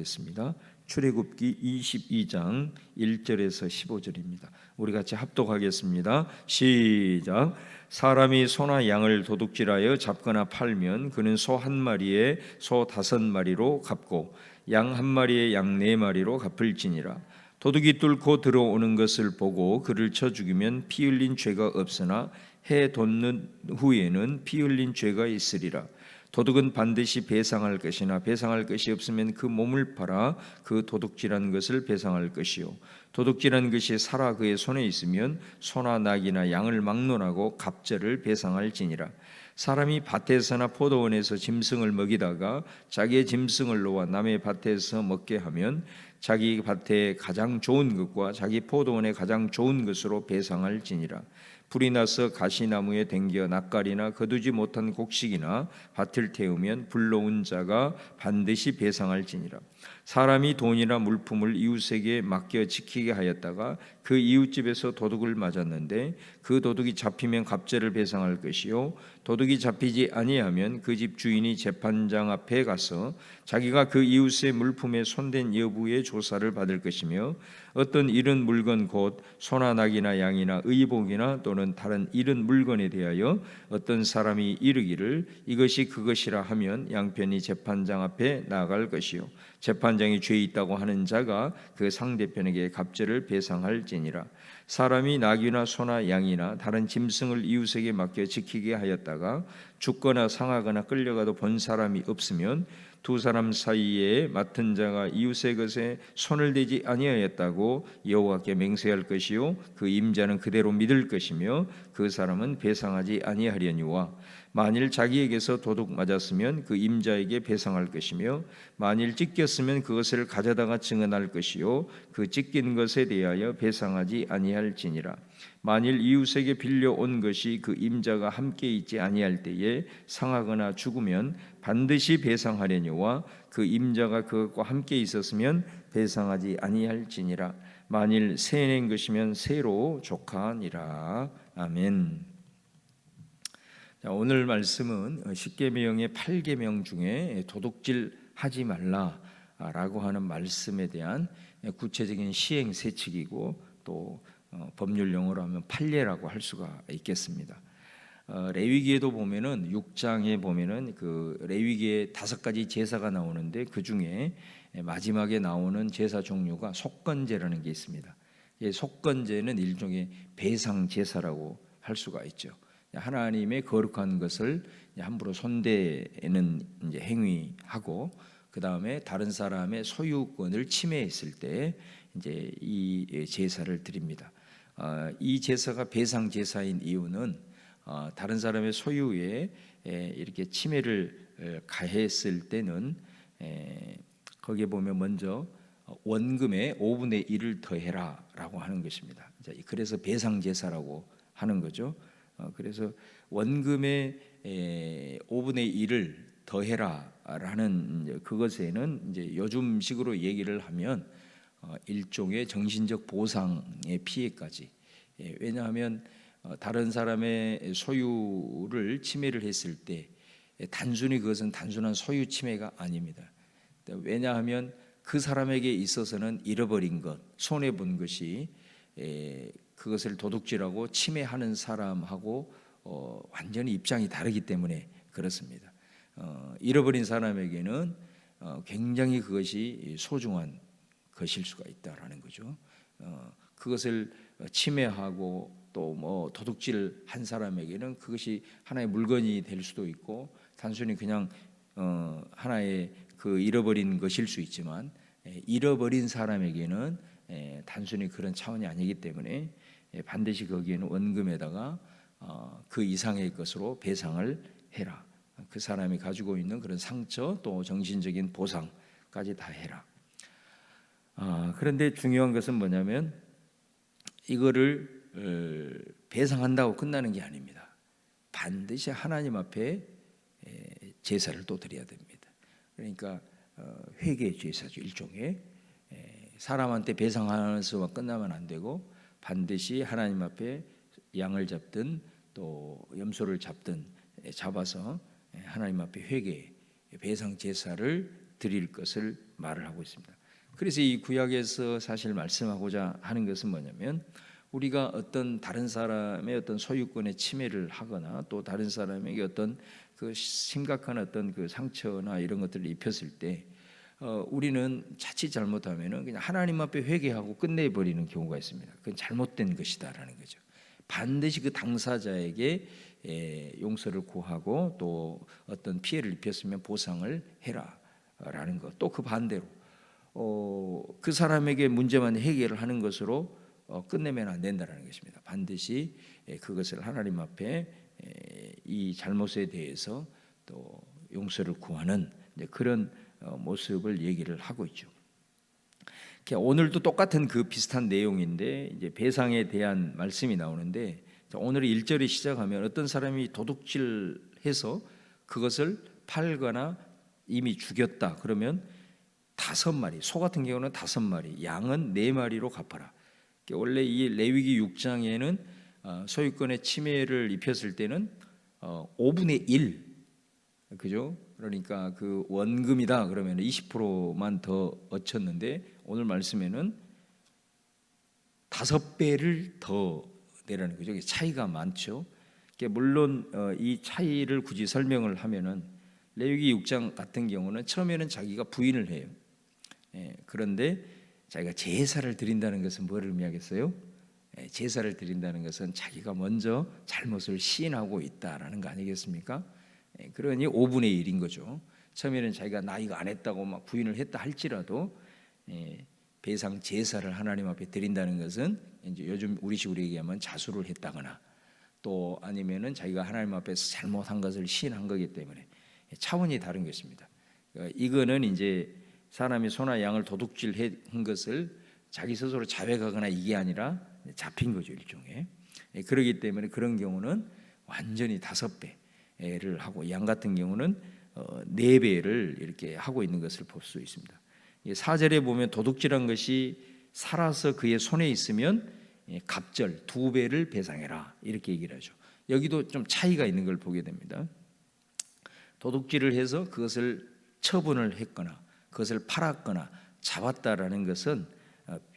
보겠습니다. 출애굽기 22장 1절에서 15절입니다. 우리 같이 합독하겠습니다. 시작. 사람이 소나 양을 도둑질하여 잡거나 팔면 그는 소 한 마리에 소 5마리로 갚고 양 한 마리에 양 4마리로 갚을지니라. 도둑이 뚫고 들어오는 것을 보고 그를 쳐 죽이면 피 흘린 죄가 없으나 해 돋는 후에는 피 흘린 죄가 있으리라. 도둑은 반드시 배상할 것이나 배상할 것이 없으면 그 몸을 팔아 그 도둑질한 것을 배상할 것이요, 도둑질한 것이 살아 그의 손에 있으면 소나 낙이나 양을 막론하고 갑절을 배상할지니라. 사람이 밭에서나 포도원에서 짐승을 먹이다가 자기의 짐승을 놓아 남의 밭에서 먹게 하면 자기 밭에 가장 좋은 것과 자기 포도원에 가장 좋은 것으로 배상할지니라. 불이 나서 가시나무에 댕겨 낯가리나 거두지 못한 곡식이나 밭을 태우면 불러온 자가 반드시 배상할지니라. 사람이 돈이나 물품을 이웃에게 맡겨 지키게 하였다가 그 이웃집에서 도둑을 맞았는데 그 도둑이 잡히면 갑절을 배상할 것이요, 도둑이 잡히지 아니하면 그 집 주인이 재판장 앞에 가서 자기가 그 이웃의 물품에 손댄 여부의 조사를 받을 것이며, 어떤 잃은 물건 곧 소나 낙이나 양이나 의복이나 또는 다른 잃은 물건에 대하여 어떤 사람이 이르기를 이것이 그것이라 하면 양편이 재판장 앞에 나아갈 것이요, 재판장이 죄 있다고 하는 자가 그 상대편에게 갑절을 배상할지니라. 사람이 낙이나 소나 양이나 다른 짐승을 이웃에게 맡겨 지키게 하였다가 죽거나 상하거나 끌려가도 본 사람이 없으면 두 사람 사이에 맡은 자가 이웃의 것에 손을 대지 아니하였다고 여호와께 맹세할 것이요, 그 임자는 그대로 믿을 것이며 그 사람은 배상하지 아니하려니와, 만일 자기에게서 도둑 맞았으면 그 임자에게 배상할 것이며 만일 찢겼으면 그것을 가져다가 증언할 것이요, 그 찢긴 것에 대하여 배상하지 아니할지니라. 만일 이웃에게 빌려온 것이 그 임자가 함께 있지 아니할 때에 상하거나 죽으면 반드시 배상하려니와 그 임자가 그것과 함께 있었으면 배상하지 아니할지니라. 만일 새낸 것이면 새로 족하니라. 아멘. 자, 오늘 말씀은 십계명의 8계명 중에 도둑질 하지 말라라고 하는 말씀에 대한 구체적인 시행 세칙이고, 또 법률 용어로 하면 판례라고 할 수가 있겠습니다. 레위기에도 보면은 6장에 보면은 그 레위기에 5가지 제사가 나오는데 그 중에 마지막에 나오는 제사 종류가 속건제라는 게 있습니다. 속건제는 일종의 배상 제사라고 할 수가 있죠. 하나님의 거룩한 것을 함부로 손대는 이제 행위하고, 그 다음에 다른 사람의 소유권을 침해했을 때 이제 이 제사를 드립니다. 이 제사가 배상 제사인 이유는 다른 사람의 소유에 이렇게 침해를 가했을 때는 거기에 보면 먼저 원금의 5분의 1을 더해라라고 하는 것입니다. 그래서 배상 제사라고 하는 거죠. 그래서 원금의 5분의 1을 더해라라는 그것에는 이제 요즘식으로 얘기를 하면 일종의 정신적 보상의 피해까지. 왜냐하면 다른 사람의 소유를 침해를 했을 때 단순히 그것은 단순한 소유 침해가 아닙니다. 왜냐하면 그 사람에게 있어서는 잃어버린 것, 손해본 것이 그것을 도둑질하고 침해하는 사람하고 완전히 입장이 다르기 때문에 그렇습니다. 잃어버린 사람에게는 굉장히 그것이 소중한 것일 수가 있다라는 거죠. 그것을 침해하고 또 뭐 도둑질 한 사람에게는 그것이 하나의 물건이 될 수도 있고, 단순히 그냥 하나의 그 잃어버린 것일 수 있지만, 잃어버린 사람에게는 단순히 그런 차원이 아니기 때문에 반드시 거기에는 원금에다가 그 이상의 것으로 배상을 해라. 그 사람이 가지고 있는 그런 상처 또 정신적인 보상까지 다 해라. 그런데 중요한 것은 뭐냐면 이거를 배상한다고 끝나는 게 아닙니다. 반드시 하나님 앞에 제사를 또 드려야 됩니다. 그러니까 회개 제사죠. 일종의 사람한테 배상하면서만 끝나면 안 되고 반드시 하나님 앞에 양을 잡든 또 염소를 잡든 잡아서 하나님 앞에 회개 배상 제사를 드릴 것을 말을 하고 있습니다. 그래서 이 구약에서 사실 말씀하고자 하는 것은 뭐냐면 우리가 어떤 다른 사람의 어떤 소유권에 침해를 하거나 또 다른 사람에게 어떤 그 심각한 어떤 그 상처나 이런 것들을 입혔을 때 우리는 자칫 잘못하면은 그냥 하나님 앞에 회개하고 끝내버리는 경우가 있습니다. 그건 잘못된 것이다라는 거죠. 반드시 그 당사자에게 용서를 구하고 또 어떤 피해를 입혔으면 보상을 해라라는 것. 또 그 반대로 그 사람에게 문제만 해결을 하는 것으로 끝내면 안 된다는 것입니다. 반드시 그것을 하나님 앞에 이 잘못에 대해서 또 용서를 구하는 그런 모습을 얘기를 하고 있죠. 오늘도 똑같은 그 비슷한 내용인데 이제 배상에 대한 말씀이 나오는데 오늘 1절이 시작하면 어떤 사람이 도둑질해서 그것을 팔거나 이미 죽였다 그러면 5마리, 소 같은 경우는 5마리, 양은 4마리로 갚아라. 원래 이 레위기 6장에는 소유권의 침해를 입혔을 때는 5분의 1, 그죠? 그러니까 그 원금이다 그러면 20%만 더 얻쳤는데 오늘 말씀에는 5배를 더 내라는 거죠. 차이가 많죠. 물론 이 차이를 굳이 설명을 하면은 레위기 6장 같은 경우는 처음에는 자기가 부인을 해요. 그런데 자기가 제사를 드린다는 것은 뭐를 의미하겠어요? 제사를 드린다는 것은 자기가 먼저 잘못을 시인하고 있다라는 거 아니겠습니까? 그러니 5분의 1인 거죠. 처음에는 자기가 나 이거 안 했다고 막 부인을 했다 할지라도 배상 제사를 하나님 앞에 드린다는 것은 이제 요즘 우리식으로 얘기하면 자수를 했다거나 또 아니면은 자기가 하나님 앞에서 잘못한 것을 시인한 거기 때문에 차원이 다른 것입니다. 이거는 이제 사람이 소나 양을 도둑질한 것을 자기 스스로 자백하거나 이게 아니라 잡힌 거죠, 일종의. 그렇기 때문에 그런 경우는 완전히 5배를 하고 양 같은 경우는 4배를 이렇게 하고 있는 것을 볼 수 있습니다. 4절에 보면 도둑질한 것이 살아서 그의 손에 있으면 갑절 2배를 배상해라 이렇게 얘기를 하죠. 여기도 좀 차이가 있는 걸 보게 됩니다. 도둑질을 해서 그것을 처분을 했거나 그것을 팔았거나 잡았다라는 것은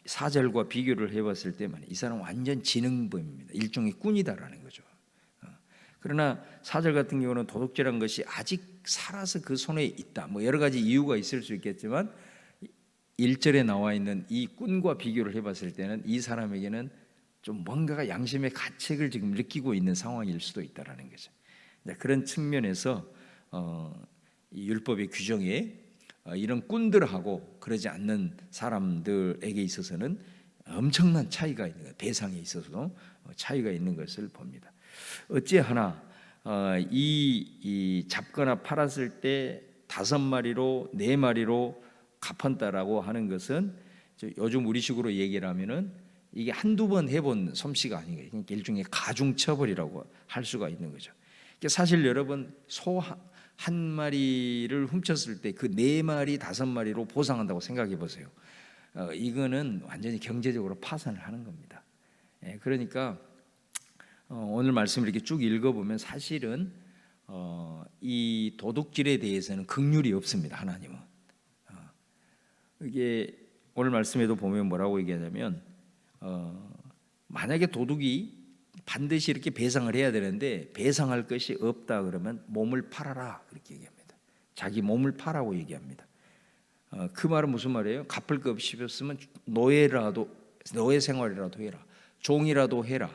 4절과 비교를 해봤을 때만 이 사람 완전 지능범입니다. 일종의 꾼이다라는 거죠. 그러나 4절 같은 경우는 도둑질한 것이 아직 살아서 그 손에 있다. 뭐 여러 가지 이유가 있을 수 있겠지만 1절에 나와 있는 이 꾼과 비교를 해봤을 때는 이 사람에게는 좀 뭔가가 양심의 가책을 지금 느끼고 있는 상황일 수도 있다라는 거죠. 그런 측면에서 이 율법의 규정에 이런 꾼들하고 그러지 않는 사람들에게 있어서는 엄청난 차이가 있는 거예요. 배상에 있어서도 차이가 있는 것을 봅니다. 어찌하나 이 잡거나 팔았을 때 5마리로 4마리로 갚았다라고 하는 것은 요즘 우리식으로 얘기를 하면은 이게 한두 번 해본 솜씨가 아니에요. 그러니까 일종의 가중처벌이라고 할 수가 있는 거죠. 사실 여러분 소 한 마리를 훔쳤을 때 그 4마리 5마리로 보상한다고 생각해 보세요. 이거는 완전히 경제적으로 파산을 하는 겁니다. 그러니까 오늘 말씀을 이렇게 쭉 읽어보면 사실은 이 도둑질에 대해서는 긍휼이 없습니다. 하나님은 이게 오늘 말씀에도 보면 뭐라고 얘기하냐면 만약에 도둑이 반드시 이렇게 배상을 해야 되는데 배상할 것이 없다 그러면 몸을 팔아라 그렇게 얘기합니다. 자기 몸을 파라고 얘기합니다. 그 말은 무슨 말이에요? 갚을 거 없으면 노예 생활이라도 해라, 종이라도 해라.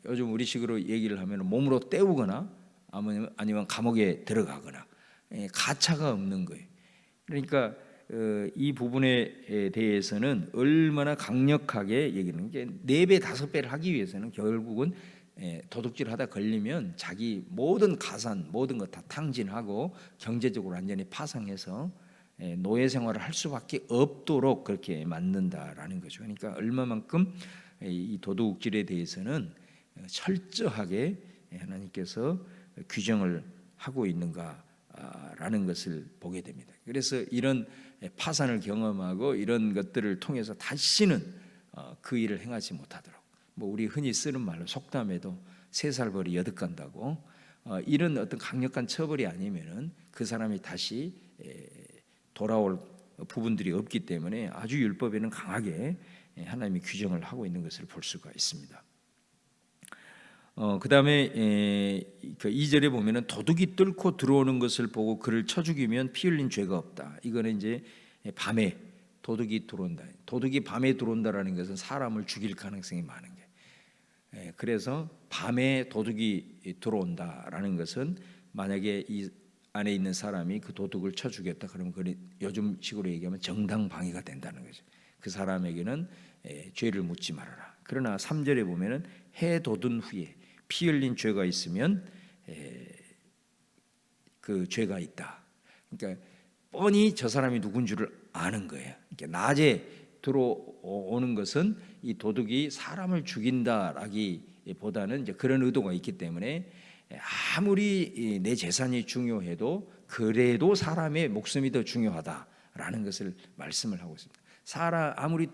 요즘 우리식으로 얘기를 하면 몸으로 때우거나 아니면 감옥에 들어가거나 가차가 없는 거예요. 그러니까 이 부분에 대해서는 얼마나 강력하게 얘기하는 게 4배 5배를 하기 위해서는 결국은 도둑질하다 걸리면 자기 모든 가산 모든 것 다 탕진하고 경제적으로 완전히 파산해서 노예 생활을 할 수밖에 없도록 그렇게 만든다라는 거죠. 그러니까 얼마만큼 이 도둑질에 대해서는 철저하게 하나님께서 규정을 하고 있는가라는 것을 보게 됩니다. 그래서 이런 파산을 경험하고 이런 것들을 통해서 다시는 그 일을 행하지 못하도록 우리 흔히 쓰는 말로 속담에도 3살벌이 여듭간다고 이런 어떤 강력한 처벌이 아니면은 그 사람이 다시 돌아올 부분들이 없기 때문에 아주 율법에는 강하게 하나님이 규정을 하고 있는 것을 볼 수가 있습니다. 그 다음에 그 2절에 보면은 도둑이 뚫고 들어오는 것을 보고 그를 쳐 죽이면 피 흘린 죄가 없다. 이거는 이제 밤에 도둑이 들어온다. 도둑이 밤에 들어온다라는 것은 사람을 죽일 가능성이 많은 게. 그래서 밤에 도둑이 들어온다라는 것은 만약에 이 안에 있는 사람이 그 도둑을 쳐 죽였다 그러면 그 요즘식으로 얘기하면 정당방위가 된다는 거죠. 그 사람에게는 죄를 묻지 말아라. 그러나 3절에 보면은 해 돋은 후에 피 흘린 죄가 있으면 그 죄가 있다. 그러니까 뻔히 저 사람이 누군 줄을 아는 거예요. 그러니까 낮에 들어오는 것은 이 도둑이 사람을 죽인다라기보다는 이제 그런 의도가 있기 때문에 아무리 내 재산이 중요해도 그래도 사람의 목숨이 더 중요하다라는 것을 말씀을 하고 있습니다. 아무리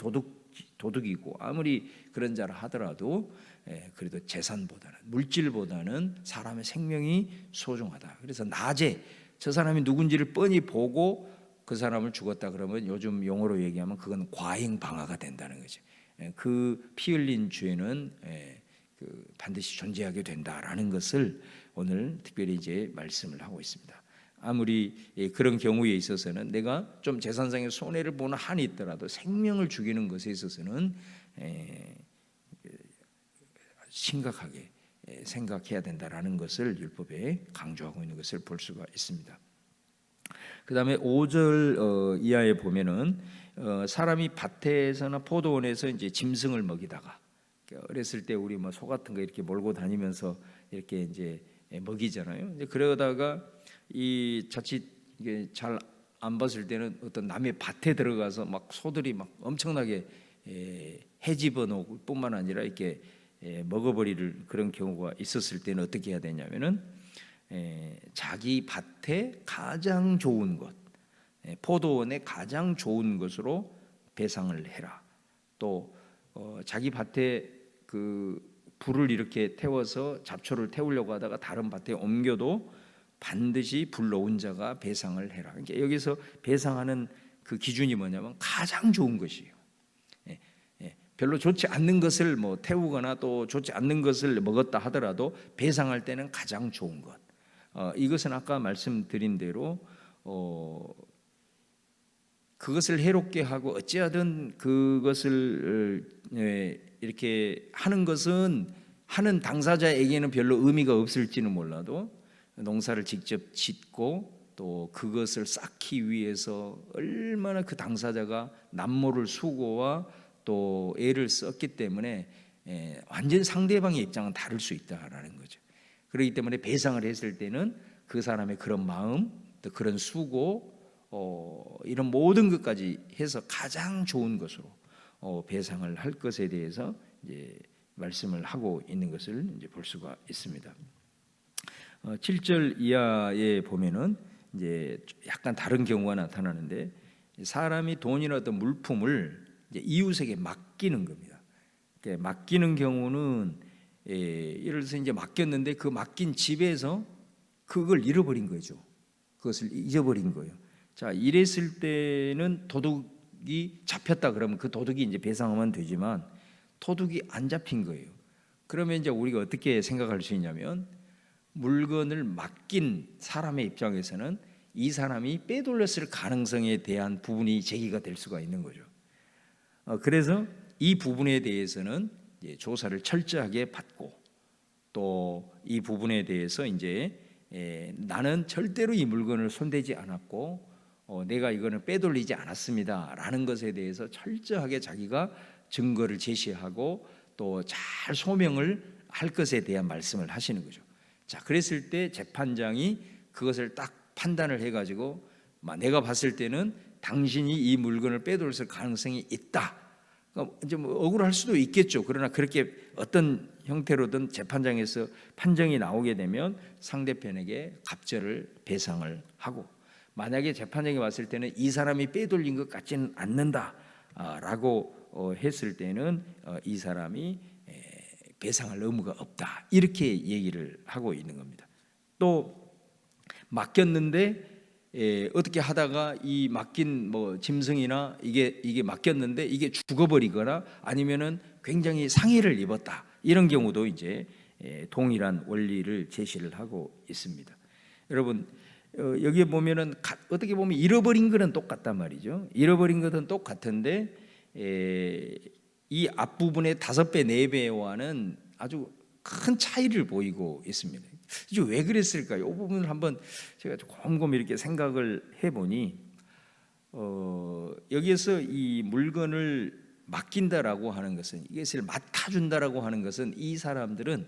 도둑이고 아무리 그런 자라 하더라도 그래도 재산보다는 물질보다는 사람의 생명이 소중하다. 그래서 낮에 저 사람이 누군지를 뻔히 보고 그 사람을 죽었다 그러면 요즘 용어로 얘기하면 그건 과잉 방화가 된다는 거죠. 그 피 흘린 죄는 반드시 존재하게 된다라는 것을 오늘 특별히 이제 말씀을 하고 있습니다. 아무리 그런 경우에 있어서는 내가 좀 재산상의 손해를 보는 한이 있더라도 생명을 죽이는 것에 있어서는 심각하게 생각해야 된다라는 것을 율법에 강조하고 있는 것을 볼 수가 있습니다. 그 다음에 5절 이하에 보면은 사람이 밭에서나 포도원에서 이제 짐승을 먹이다가 어렸을 때 우리 뭐 소 같은 거 이렇게 몰고 다니면서 이렇게 이제 먹이잖아요. 이제 그러다가 이 자칫 이게 잘 안 봤을 때는 어떤 남의 밭에 들어가서 막 소들이 막 엄청나게 해집어 놓을 뿐만 아니라 이렇게 먹어버릴 그런 경우가 있었을 때는 어떻게 해야 되냐면은 자기 밭에 가장 좋은 것, 포도원에 가장 좋은 것으로 배상을 해라. 또 자기 밭에 그 불을 이렇게 태워서 잡초를 태우려고 하다가 다른 밭에 옮겨도 반드시 불러온 자가 배상을 해라. 그러니까 여기서 배상하는 그 기준이 뭐냐면 가장 좋은 것이에요. 별로 좋지 않는 것을 뭐 태우거나 또 좋지 않는 것을 먹었다 하더라도 배상할 때는 가장 좋은 것. 이것은 아까 말씀드린 대로 그것을 해롭게 하고 어찌하든 그것을 이렇게 하는 것은 하는 당사자에게는 별로 의미가 없을지는 몰라도 농사를 직접 짓고 또 그것을 쌓기 위해서 얼마나 그 당사자가 남모를 수고와 또 애를 썼기 때문에 완전 상대방의 입장은 다를 수 있다라는 거죠. 그렇기 때문에 배상을 했을 때는 그 사람의 그런 마음, 또 그런 수고, 이런 모든 것까지 해서 가장 좋은 것으로 배상을 할 것에 대해서 이제 말씀을 하고 있는 것을 이제 볼 수가 있습니다. 7절 이하에 보면은 이제 약간 다른 경우가 나타나는데 사람이 돈이나 어떤 물품을 이제 이웃에게 맡기는 겁니다. 맡기는 경우는 예를 들어서 이제 맡겼는데 그 맡긴 집에서 그걸 잃어버린 거죠. 그것을 잊어버린 거예요. 자, 이랬을 때는 도둑이 잡혔다 그러면 그 도둑이 이제 배상하면 되지만 도둑이 안 잡힌 거예요. 그러면 이제 우리가 어떻게 생각할 수 있냐면 물건을 맡긴 사람의 입장에서는 이 사람이 빼돌렸을 가능성에 대한 부분이 제기가 될 수가 있는 거죠. 그래서 이 부분에 대해서는 조사를 철저하게 받고 또 이 부분에 대해서 이제 나는 절대로 이 물건을 손대지 않았고 내가 이거는 빼돌리지 않았습니다라는 것에 대해서 철저하게 자기가 증거를 제시하고 또 잘 소명을 할 것에 대한 말씀을 하시는 거죠. 자, 그랬을 때 재판장이 그것을 딱 판단을 해가지고 내가 봤을 때는 당신이 이 물건을 빼돌렸을 가능성이 있다. 이제 뭐 억울할 수도 있겠죠. 그러나 그렇게 어떤 형태로든 재판장에서 판정이 나오게 되면 상대편에게 갑절을 배상을 하고 만약에 재판장이 봤을 때는 이 사람이 빼돌린 것 같지는 않는다라고 했을 때는 이 사람이 배상할 의무가 없다 이렇게 얘기를 하고 있는 겁니다. 또 맡겼는데 어떻게 하다가 이 맡긴 뭐 짐승이나 이게 맡겼는데 이게 죽어버리거나 아니면은 굉장히 상해를 입었다, 이런 경우도 이제 동일한 원리를 제시를 하고 있습니다. 여러분, 여기에 보면은 어떻게 보면 잃어버린 것은 똑같단 말이죠. 잃어버린 것은 똑같은데 이 앞부분의 5배, 4배와는 아주 큰 차이를 보이고 있습니다. 이게 왜 그랬을까요? 이 부분을 한번 제가 곰곰이 이렇게 생각을 해보니 여기에서 이 물건을 맡긴다라고 하는 것은, 이것을 맡아준다라고 하는 것은 이 사람들은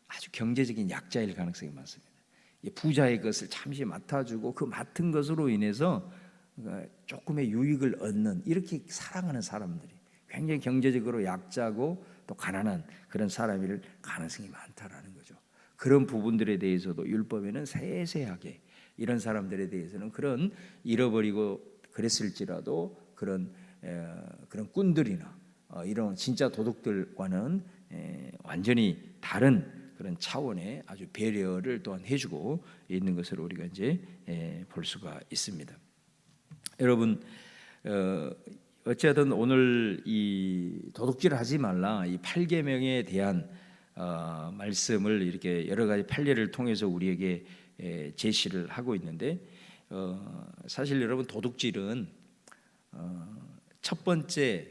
아주 경제적인 약자일 가능성이 많습니다. 부자의 것을 잠시 맡아주고 그 맡은 것으로 인해서 조금의 유익을 얻는, 이렇게 살아가는 사람들이 굉장히 경제적으로 약자고 또 가난한 그런 사람일 가능성이 많다라는 거죠. 그런 부분들에 대해서도 율법에는 세세하게 이런 사람들에 대해서는 그런 잃어버리고 그랬을지라도 그런 꾼들이나 이런 진짜 도둑들과는 완전히 다른 그런 차원의 아주 배려를 또한 해주고 있는 것을 우리가 이제 볼 수가 있습니다. 여러분, 어쨌든 오늘 이 도둑질 하지 말라, 이 8계명에 대한 말씀을 이렇게 여러 가지 판례를 통해서 우리에게 제시를 하고 있는데, 사실 여러분, 도둑질은 첫 번째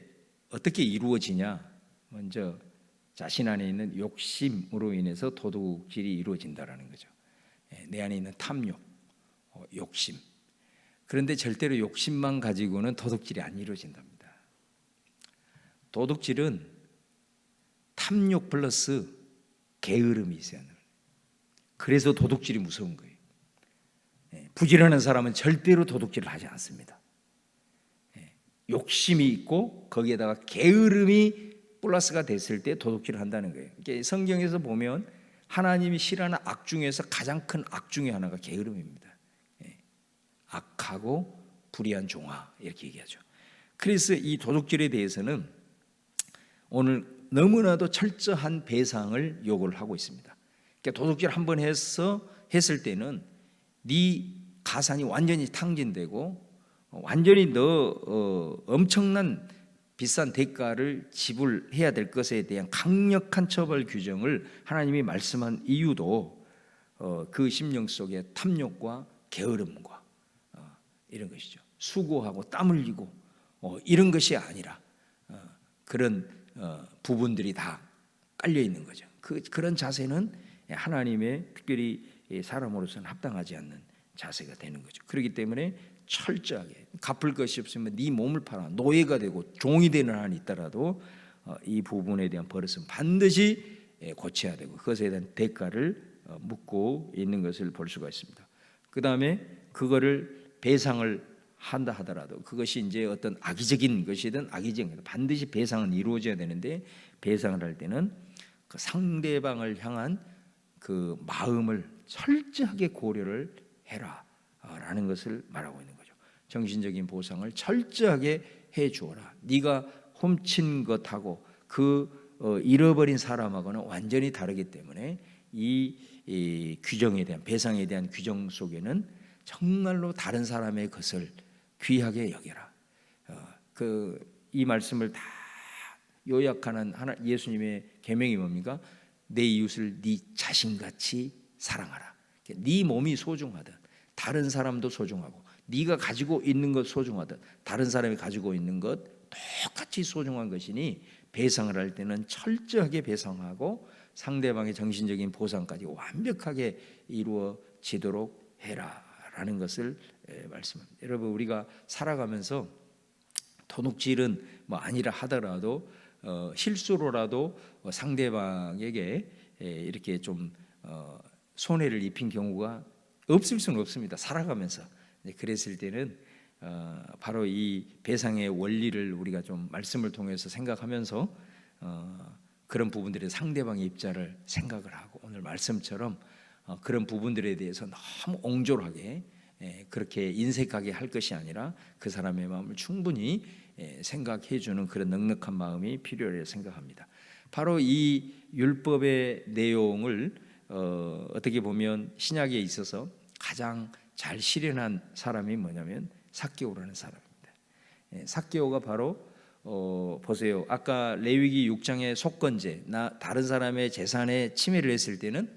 어떻게 이루어지냐, 먼저 자신 안에 있는 욕심으로 인해서 도둑질이 이루어진다라는 거죠. 내 안에 있는 탐욕, 욕심. 그런데 절대로 욕심만 가지고는 도둑질이 안 이루어진답니다. 도둑질은 탐욕 플러스 게으름이 있어야 합니다. 그래서 도둑질이 무서운 거예요. 부지런한 사람은 절대로 도둑질을 하지 않습니다. 욕심이 있고 거기에다가 게으름이 플러스가 됐을 때 도둑질을 한다는 거예요. 성경에서 보면 하나님이 싫어하는 악 중에서 가장 큰 악 중에 하나가 게으름입니다. 악하고 불의한 종아, 이렇게 얘기하죠. 그래서 이 도둑질에 대해서는 오늘 너무나도 철저한 배상을 요구를 하고 있습니다. 그러니까 도둑질 한번 했을 때는 네 가산이 완전히 탕진되고 완전히 너 엄청난 비싼 대가를 지불해야 될 것에 대한 강력한 처벌 규정을 하나님이 말씀한 이유도 그 심령 속에 탐욕과 게으름과 이런 것이죠. 수고하고 땀 흘리고 이런 것이 아니라 그런 부분들이 다 깔려 있는 거죠. 그런 자세는 하나님의 특별히 사람으로서는 합당하지 않는 자세가 되는 거죠. 그렇기 때문에 철저하게 갚을 것이 없으면 네 몸을 팔아 노예가 되고 종이 되는 한이 있더라도 이 부분에 대한 버릇은 반드시 고쳐야 되고 그것에 대한 대가를 묻고 있는 것을 볼 수가 있습니다. 그 다음에 그거를 배상을 한다 하더라도 그것이 이제 어떤 악의적인 것이든 악의적인 반드시 배상은 이루어져야 되는데, 배상을 할 때는 그 상대방을 향한 그 마음을 철저하게 고려를 해라라는 것을 말하고 있는 거죠. 정신적인 보상을 철저하게 해 주어라. 네가 훔친 것하고 잃어버린 사람하고는 완전히 다르기 때문에 이 규정에 대한 배상에 대한 규정 속에는 정말로 다른 사람의 것을 귀하게 여겨라. 이 말씀을 다 요약하는 예수님의 계명이 뭡니까? 내 이웃을 네 자신같이 사랑하라. 네 몸이 소중하든 다른 사람도 소중하고, 네가 가지고 있는 것 소중하든 다른 사람이 가지고 있는 것 똑같이 소중한 것이니 배상을 할 때는 철저하게 배상하고 상대방의 정신적인 보상까지 완벽하게 이루어지도록 해라라는 것을 말씀합니다. 여러분, 우리가 살아가면서 도둑질은 아니라 하더라도 실수로라도 상대방에게 이렇게 좀 손해를 입힌 경우가 없을 수는 없습니다. 살아가면서. 그랬을 때는 바로 이 배상의 원리를 우리가 좀 말씀을 통해서 생각하면서 그런 부분들의 상대방의 입장을 생각을 하고, 오늘 말씀처럼 그런 부분들에 대해서 너무 옹졸하게 그렇게 인색하게 할 것이 아니라 그 사람의 마음을 충분히 생각해 주는 그런 넉넉한 마음이 필요하다고 생각합니다. 바로 이 율법의 내용을 어떻게 보면 신약에 있어서 가장 잘 실현한 사람이 뭐냐면 삭개오라는 사람입니다. 삭개오가 바로 보세요. 아까 레위기 6장의 속건제, 다른 사람의 재산에 침해를 했을 때는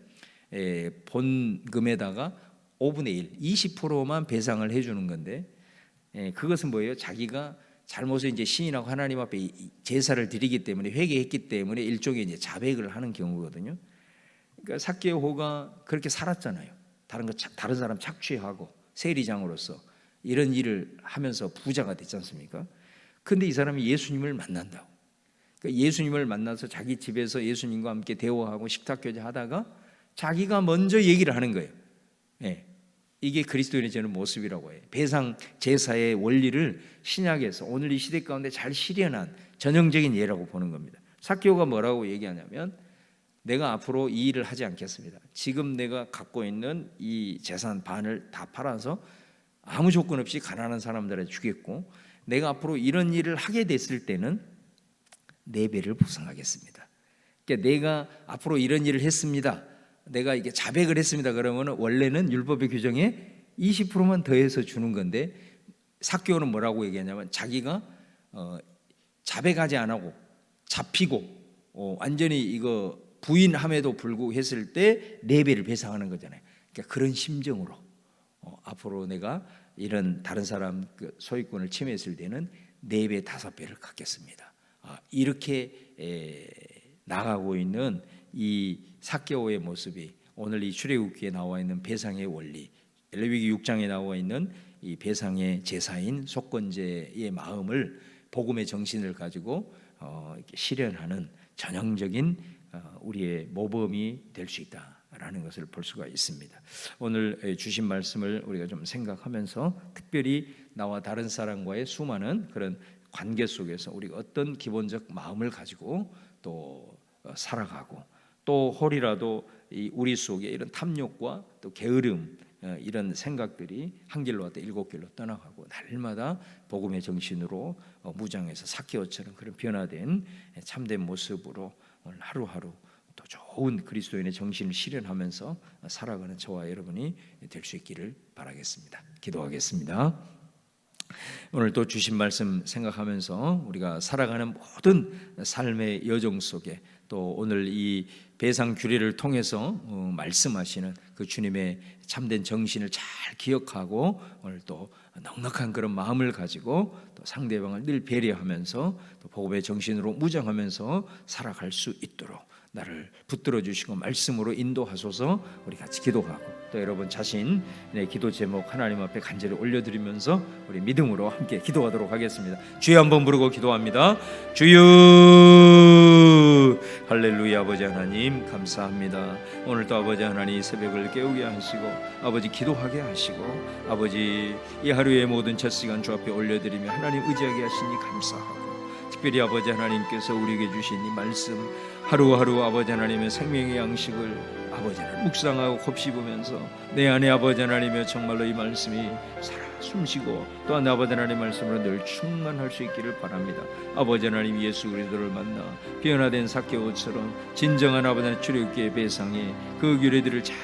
본금에다가 5분의 1, 20%만 배상을 해주는 건데, 그것은 뭐예요? 자기가 잘못을 이제 시인하고 하나님 앞에 제사를 드리기 때문에, 회개했기 때문에 일종의 이제 자백을 하는 경우거든요. 그러니까 삭개오가 그렇게 살았잖아요. 다른 사람 착취하고 세리장으로서 이런 일을 하면서 부자가 됐지 않습니까? 근데 이 사람이 예수님을 만난다고. 그러니까 예수님을 만나서 자기 집에서 예수님과 함께 대화하고 식탁교제 하다가 자기가 먼저 얘기를 하는 거예요. 이게 그리스도인의 저는 모습이라고 해요. 배상 제사의 원리를 신약에서 오늘 이 시대 가운데 잘 실현한 전형적인 예라고 보는 겁니다. 삭개오가 뭐라고 얘기하냐면, 내가 앞으로 이 일을 하지 않겠습니다. 지금 내가 갖고 있는 이 재산 반을 다 팔아서 아무 조건 없이 가난한 사람들한테 주겠고, 내가 앞으로 이런 일을 하게 됐을 때는 4배를 보상하겠습니다. 그러니까 내가 앞으로 이런 일을 했습니다, 내가 이게 자백을 했습니다, 그러면 원래는 율법의 규정에 20%만 더해서 주는 건데, 삭개오는 뭐라고 얘기하냐면 자기가 자백하지 안 하고 잡히고 완전히 이거 부인함에도 불구하고 했을 때 4배를 배상하는 거잖아요. 그러니까 그런 심정으로 앞으로 내가 이런 다른 사람 그 소유권을 침해했을 때는 4배, 5배를 갚겠습니다. 이렇게 나가고 있는 이 삭개오의 모습이 오늘 이 출애굽기에 나와 있는 배상의 원리, 레위기 6장에 나와 있는 이 배상의 제사인 속건제의 마음을, 복음의 정신을 가지고 실현하는 전형적인 우리의 모범이 될 수 있다라는 것을 볼 수가 있습니다. 오늘 주신 말씀을 우리가 좀 생각하면서, 특별히 나와 다른 사람과의 수많은 그런 관계 속에서 우리가 어떤 기본적 마음을 가지고 또 살아가고, 또 혹이라도 우리 속에 이런 탐욕과 또 게으름, 이런 생각들이 한 길로 왔다 7길로 떠나가고, 날마다 복음의 정신으로 무장해서 삭개오처럼 그런 변화된 참된 모습으로 오늘 하루하루 또 좋은 그리스도인의 정신을 실현하면서 살아가는 저와 여러분이 될 수 있기를 바라겠습니다. 기도하겠습니다. 오늘 또 주신 말씀 생각하면서 우리가 살아가는 모든 삶의 여정 속에, 또 오늘 이 배상 규례를 통해서 말씀하시는 그 주님의 참된 정신을 잘 기억하고, 오늘 또 넉넉한 그런 마음을 가지고 또 상대방을 늘 배려하면서 또 복음의 정신으로 무장하면서 살아갈 수 있도록 나를 붙들어 주시고 말씀으로 인도하소서. 우리 같이 기도하고, 또 여러분 자신의 기도 제목 하나님 앞에 간절히 올려드리면서 우리 믿음으로 함께 기도하도록 하겠습니다. 주여 한번 부르고 기도합니다. 주여, 할렐루야. 아버지 하나님 감사합니다. 오늘도 아버지 하나님 새벽을 깨우게 하시고, 아버지 기도하게 하시고, 아버지 이 하루의 모든 첫 시간 주 앞에 올려드리며 하나님 의지하게 하시니 감사하고, 특별히 아버지 하나님께서 우리에게 주신 이 말씀 하루하루 아버지 하나님의 생명의 양식을 아버지 하나님 묵상하고 곱씹으면서 내 안에 아버지 하나님의 정말로 이 말씀이 살아 숨쉬고, 또한 아버지 하나님의 말씀으로 늘 충만할 수 있기를 바랍니다. 아버지 하나님 예수 그리스도를 만나 변화된 삭개오처럼 진정한 아버지 하나님 출애굽기의 배상에 그 규례들을 잘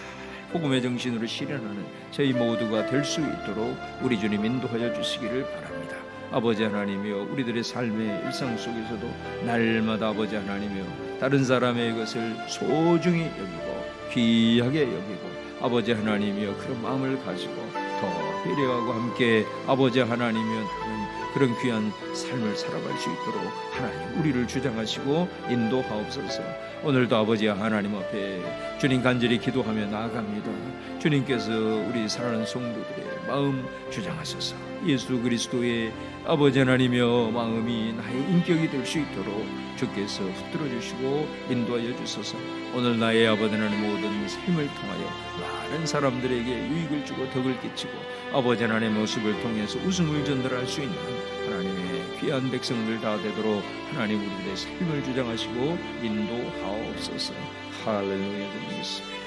복음의 정신으로 실현하는 저희 모두가 될 수 있도록 우리 주님 인도하여 주시기를 바랍니다. 아버지 하나님이여, 우리들의 삶의 일상 속에서도 날마다 아버지 하나님이여 다른 사람의 것을 소중히 여기고 귀하게 여기고, 아버지 하나님이여 그런 마음을 가지고 더 배려하고 함께 아버지 하나님이여 그런 귀한 삶을 살아갈 수 있도록 하나님 우리를 주장하시고 인도하옵소서. 오늘도 아버지 하나님 앞에 주님 간절히 기도하며 나아갑니다. 주님께서 우리 사랑하는 성도들의 마음 주장하셔서 예수 그리스도의 아버지 하나님이여 마음이 나의 인격이 될 수 있도록 주께서 붙들어 주시고 인도하여 주소서. 오늘 나의 아버지 하나님 모든 삶을 통하여 많은 사람들에게 유익을 주고 덕을 끼치고 아버지 하나님의 모습을 통해서 웃음을 전달할 수 있는 하나님의 귀한 백성들 다 되도록 하나님 우리들의 삶을 주장하시고 인도하옵소서. 할렐루야.